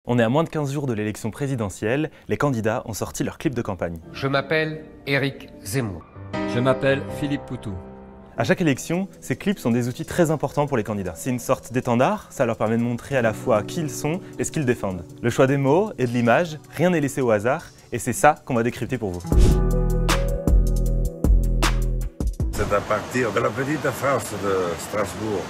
On est à moins de 15 jours de l'élection présidentielle, les candidats ont sorti leur clip de campagne. Je m'appelle Éric Zemmour. Je m'appelle Philippe Poutou. À chaque élection, ces clips sont des outils très importants pour les candidats. C'est une sorte d'étendard, ça leur permet de montrer à la fois qui ils sont et ce qu'ils défendent. Le choix des mots et de l'image, rien n'est laissé au hasard, et c'est ça qu'on va décrypter pour vous. C'est à partir de la petite France de Strasbourg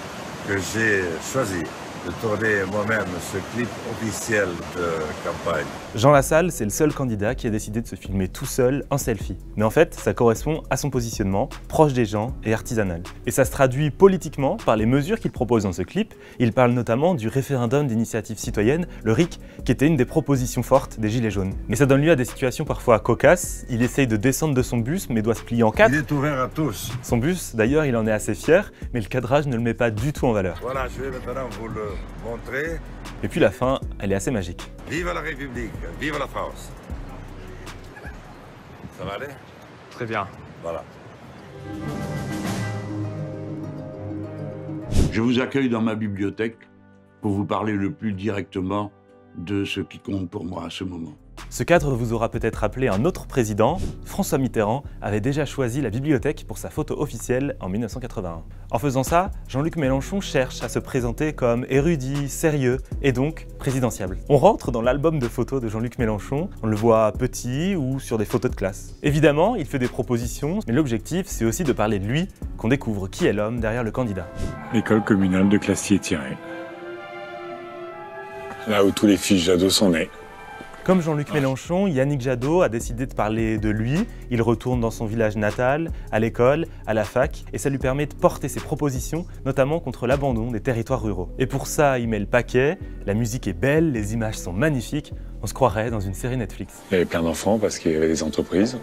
que j'ai choisi de tourner moi-même ce clip officiel de campagne. Jean Lassalle, c'est le seul candidat qui a décidé de se filmer tout seul en selfie. Mais en fait, ça correspond à son positionnement, proche des gens et artisanal. Et ça se traduit politiquement par les mesures qu'il propose dans ce clip. Il parle notamment du référendum d'initiative citoyenne, le RIC, qui était une des propositions fortes des Gilets jaunes. Mais ça donne lieu à des situations parfois cocasses. Il essaye de descendre de son bus, mais doit se plier en quatre. Il est ouvert à tous. Son bus, d'ailleurs, il en est assez fier, mais le cadrage ne le met pas du tout en valeur. Voilà, je vais maintenant vous le montrer. Et puis la fin, elle est assez magique. Vive la République, vive la France. Ça va aller? Très bien. Voilà. Je vous accueille dans ma bibliothèque pour vous parler le plus directement de ce qui compte pour moi à ce moment. Ce cadre vous aura peut-être rappelé un autre président. François Mitterrand avait déjà choisi la bibliothèque pour sa photo officielle en 1981. En faisant ça, Jean-Luc Mélenchon cherche à se présenter comme érudit, sérieux et donc présidentiable. On rentre dans l'album de photos de Jean-Luc Mélenchon, on le voit petit ou sur des photos de classe. Évidemment, il fait des propositions, mais l'objectif c'est aussi de parler de lui, qu'on découvre qui est l'homme derrière le candidat. L'école communale de Classier-Thierry. Là où tous les fils Jadot sont nés. Comme Jean-Luc Mélenchon, Yannick Jadot a décidé de parler de lui. Il retourne dans son village natal, à l'école, à la fac, et ça lui permet de porter ses propositions, notamment contre l'abandon des territoires ruraux. Et pour ça, il met le paquet, la musique est belle, les images sont magnifiques, on se croirait dans une série Netflix. Il y avait plein d'enfants parce qu'il y avait des entreprises.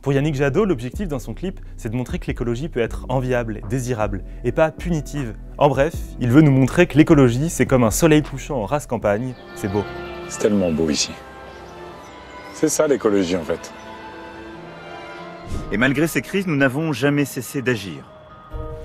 Pour Yannick Jadot, l'objectif dans son clip, c'est de montrer que l'écologie peut être enviable, désirable, et pas punitive. En bref, il veut nous montrer que l'écologie, c'est comme un soleil couchant en rase campagne, c'est beau. C'est tellement beau ici. C'est ça l'écologie en fait. Et malgré ces crises, nous n'avons jamais cessé d'agir.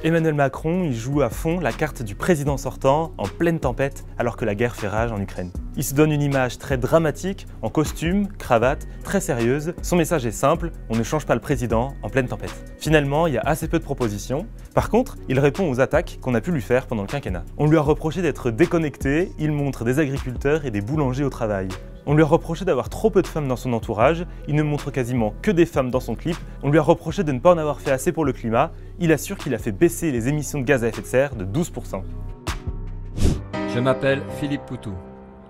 Emmanuel Macron, il joue à fond la carte du président sortant en pleine tempête alors que la guerre fait rage en Ukraine. Il se donne une image très dramatique, en costume, cravate, très sérieuse. Son message est simple, on ne change pas le président en pleine tempête. Finalement, il y a assez peu de propositions. Par contre, il répond aux attaques qu'on a pu lui faire pendant le quinquennat. On lui a reproché d'être déconnecté, il montre des agriculteurs et des boulangers au travail. On lui a reproché d'avoir trop peu de femmes dans son entourage, il ne montre quasiment que des femmes dans son clip. On lui a reproché de ne pas en avoir fait assez pour le climat, il assure qu'il a fait baisser les émissions de gaz à effet de serre de 12%. Je m'appelle Philippe Poutou,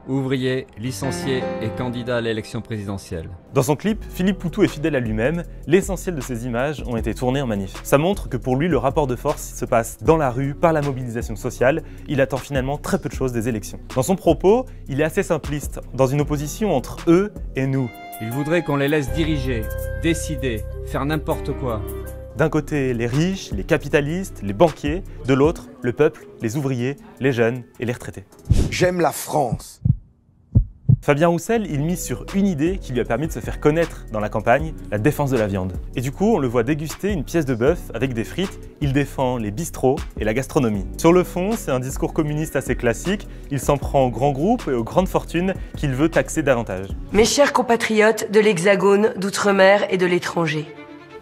ouvrier, licencié et candidat à l'élection présidentielle. Dans son clip, Philippe Poutou est fidèle à lui-même, l'essentiel de ses images ont été tournées en manif. Ça montre que pour lui, le rapport de force se passe dans la rue, par la mobilisation sociale, il attend finalement très peu de choses des élections. Dans son propos, il est assez simpliste, dans une opposition entre eux et nous. Il voudrait qu'on les laisse diriger, décider, faire n'importe quoi. D'un côté, les riches, les capitalistes, les banquiers, de l'autre, le peuple, les ouvriers, les jeunes et les retraités. J'aime la France. Fabien Roussel, il mise sur une idée qui lui a permis de se faire connaître dans la campagne, la défense de la viande. Et du coup, on le voit déguster une pièce de bœuf avec des frites, il défend les bistrots et la gastronomie. Sur le fond, c'est un discours communiste assez classique, il s'en prend aux grands groupes et aux grandes fortunes qu'il veut taxer davantage. Mes chers compatriotes de l'Hexagone, d'Outre-mer et de l'étranger.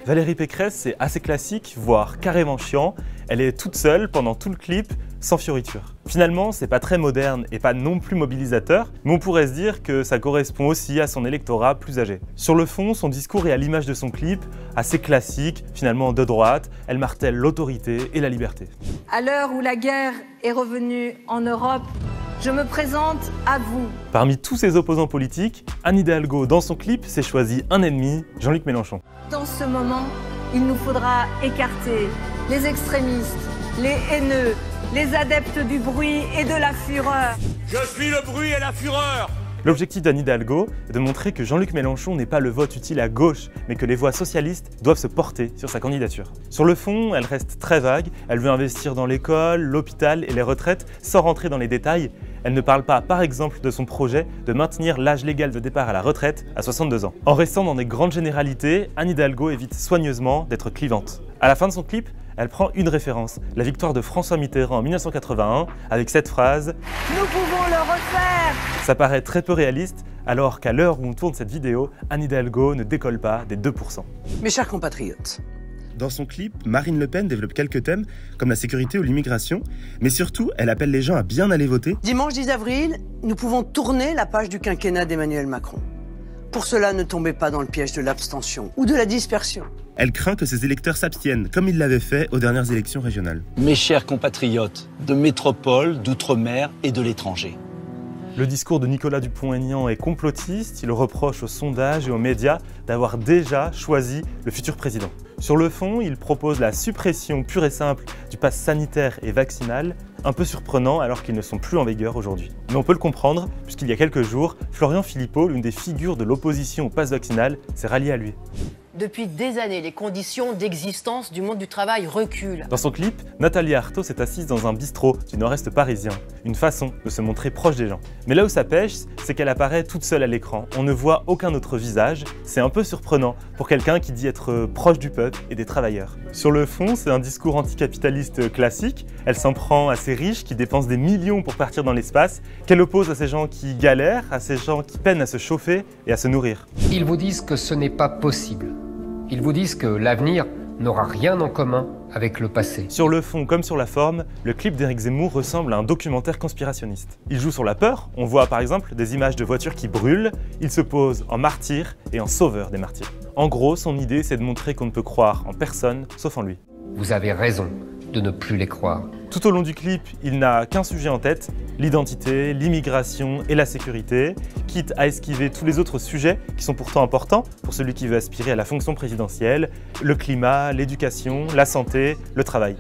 Valérie Pécresse, c'est assez classique, voire carrément chiant. Elle est toute seule pendant tout le clip, sans fioriture. Finalement, c'est pas très moderne et pas non plus mobilisateur, mais on pourrait se dire que ça correspond aussi à son électorat plus âgé. Sur le fond, son discours est à l'image de son clip, assez classique, finalement de droite, elle martèle l'autorité et la liberté. À l'heure où la guerre est revenue en Europe, je me présente à vous. Parmi tous ses opposants politiques, Anne Hidalgo, dans son clip, s'est choisi un ennemi, Jean-Luc Mélenchon. Dans ce moment, il nous faudra écarter les extrémistes, les haineux, les adeptes du bruit et de la fureur. Je suis le bruit et la fureur. L'objectif d'Anne Hidalgo est de montrer que Jean-Luc Mélenchon n'est pas le vote utile à gauche, mais que les voix socialistes doivent se porter sur sa candidature. Sur le fond, elle reste très vague, elle veut investir dans l'école, l'hôpital et les retraites, sans rentrer dans les détails. Elle ne parle pas, par exemple, de son projet de maintenir l'âge légal de départ à la retraite à 62 ans. En restant dans des grandes généralités, Anne Hidalgo évite soigneusement d'être clivante. À la fin de son clip, elle prend une référence, la victoire de François Mitterrand en 1981, avec cette phrase « Nous pouvons le refaire !» Ça paraît très peu réaliste, alors qu'à l'heure où on tourne cette vidéo, Anne Hidalgo ne décolle pas des 2%. Mes chers compatriotes, dans son clip, Marine Le Pen développe quelques thèmes comme la sécurité ou l'immigration, mais surtout, elle appelle les gens à bien aller voter. Dimanche 10 avril, nous pouvons tourner la page du quinquennat d'Emmanuel Macron. Pour cela, ne tombez pas dans le piège de l'abstention ou de la dispersion. Elle craint que ses électeurs s'abstiennent, comme ils l'avaient fait aux dernières élections régionales. Mes chers compatriotes de métropole, d'outre-mer et de l'étranger. Le discours de Nicolas Dupont-Aignan est complotiste, il reproche aux sondages et aux médias d'avoir déjà choisi le futur président. Sur le fond, il propose la suppression pure et simple du pass sanitaire et vaccinal, un peu surprenant alors qu'ils ne sont plus en vigueur aujourd'hui. Mais on peut le comprendre, puisqu'il y a quelques jours, Florian Philippot, l'une des figures de l'opposition au pass vaccinal, s'est rallié à lui. Depuis des années, les conditions d'existence du monde du travail reculent. Dans son clip, Nathalie Arthaud s'est assise dans un bistrot du nord-est parisien, une façon de se montrer proche des gens. Mais là où ça pêche, c'est qu'elle apparaît toute seule à l'écran. On ne voit aucun autre visage, c'est un peu surprenant pour quelqu'un qui dit être proche du peuple et des travailleurs. Sur le fond, c'est un discours anticapitaliste classique. Elle s'en prend à ces riches qui dépensent des millions pour partir dans l'espace, qu'elle oppose à ces gens qui galèrent, à ces gens qui peinent à se chauffer et à se nourrir. Ils vous disent que ce n'est pas possible. Ils vous disent que l'avenir n'aura rien en commun avec le passé. Sur le fond comme sur la forme, le clip d'Éric Zemmour ressemble à un documentaire conspirationniste. Il joue sur la peur, on voit par exemple des images de voitures qui brûlent, il se pose en martyr et en sauveur des martyrs. En gros, son idée c'est de montrer qu'on ne peut croire en personne sauf en lui. Vous avez raison de ne plus les croire. Tout au long du clip, il n'a qu'un sujet en tête, l'identité, l'immigration et la sécurité, quitte à esquiver tous les autres sujets qui sont pourtant importants pour celui qui veut aspirer à la fonction présidentielle, le climat, l'éducation, la santé, le travail.